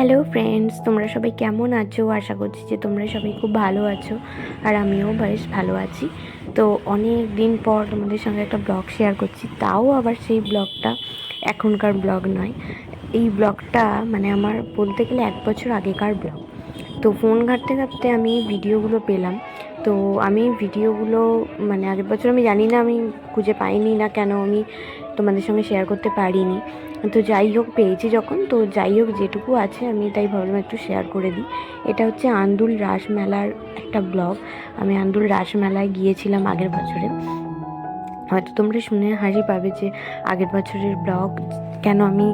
Hello friends, তোমরা সবাই কেমন আছো? আশা করছি যে তোমরা সবাই খুব ভালো আছো, আর আমিও বেশ ভালো আছি। তো অনেক দিন পর তোমাদের সঙ্গে একটা ব্লগ শেয়ার করছি, তাও আবার সেই ব্লগটা এখনকার ব্লগ নয়। এই ব্লগটা মানে আমার বলতে গেলে 1 বছর আগেকার ব্লগ। তো ফোন ঘাঁটতে ঘাঁটতে আমি ভিডিওগুলো পেলাম। তো আমি ভিডিওগুলো মানে আগের বছর আমি জানি না, আমি খুঁজে পাইনি না কেন আমি তোমাদের সঙ্গে শেয়ার করতে পারিনি। তো যাই হোক, পেয়েছি যখন, তো যাই হোক যেটুকু আছে আমি তাই ভাবলাম একটু শেয়ার করে দিই। এটা হচ্ছে আন্দুল রাসমেলার একটা ব্লগ। আমি আন্দুল রাসমেলায় গিয়েছিলাম আগের বছরে। হয়তো তোমরা শুনে হাসি পাবে যে আগের বছরের ব্লগ কেন আমি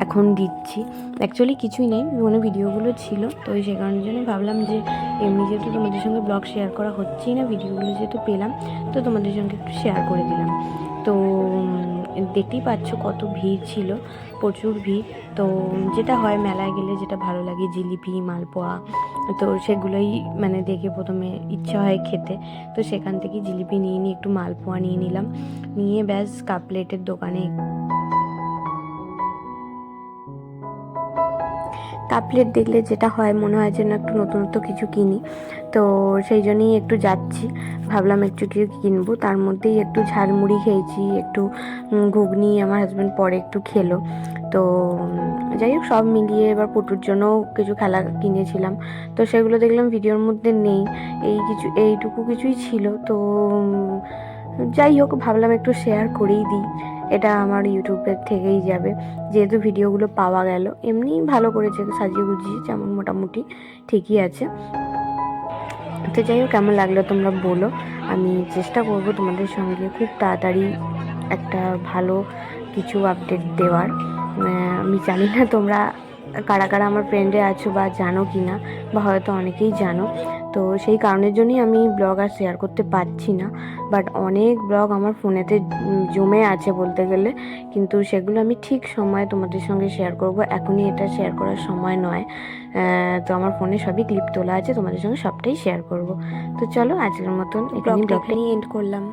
এখন দিচ্ছি। অ্যাকচুয়ালি কিছুই নেই, কোনো ভিডিওগুলো ছিল, তো সেই কারণের জন্য ভাবলাম যে এমনি যেহেতু তোমাদের সঙ্গে ব্লগ শেয়ার করা হচ্ছেই না, ভিডিওগুলো যেহেতু পেলাম তো তোমাদের সঙ্গে একটু শেয়ার করে দিলাম। তো দেখতেই পাচ্ছ কত ভিড় ছিল, প্রচুর ভিড়। তো যেটা হয় মেলায় গেলে যেটা ভালো লাগে, জিলিপি, মালপোয়া, তো সেগুলোই মানে দেখে প্রথমে ইচ্ছা হয় খেতে। তো সেখান থেকে জিলিপি নিয়ে নিয়ে একটু মালপোয়া নিয়ে নিলাম, নিয়ে ব্যাস কাপ প্লেটের দোকানে কাপ প্লেট দেখলে যেটা হয় মনে হয় যেন একটু নতুনত্ব কিছু কিনি। তো সেই জন্যই একটু যাচ্ছি, ভাবলাম একটু কিছু কিনবো। তার মধ্যেই একটু ঝালমুড়ি খেয়েছি, একটু ঘুগনি আমার হাজব্যান্ড পরে একটু খেলো। তো যাই হোক, সব মিলিয়ে এবার পটুর জন্যও কিছু খেলা কিনেছিলাম। তো সেগুলো দেখলাম ভিডিওর মধ্যে নেই, এইটুকু কিছুই ছিল। তো যাই হোক, ভাবলাম একটু শেয়ার করেই দিই, এটা আমার ইউটিউবের থেকেই যাবে যেহেতু ভিডিওগুলো পাওয়া গেল। এমনি ভালো করেছে, সাজিয়ে গুজিয়ে যেমন মোটামুটি ঠিকই আছে। তো যাই হোক, কেমন লাগলো তোমরা বলো। আমি চেষ্টা করব তোমাদের সঙ্গে খুব তাড়াতাড়ি একটা ভালো কিছু আপডেট দেওয়ার। আমি জানি না তোমরা কারা কারা আমার ফ্রেন্ডে আছো বা জানো কি না, বা হয়তো অনেকেই জানো। তো সেই কারণের জন্যই আমি ব্লগ আর শেয়ার করতে পারছি না। বাট অনেক ব্লগ আমার ফোনেতে জমে আছে বলতে গেলে, কিন্তু সেগুলো আমি ঠিক সময়ে তোমাদের সঙ্গে শেয়ার করব। এখনই এটা শেয়ার করার সময় নয়। তো আমার ফোনে সবই ক্লিপ তোলা আছে, তোমাদের সঙ্গে সবটাই শেয়ার করব। তো চলো, আজকের মতন এখানেই ব্লগটা এন্ড করলাম।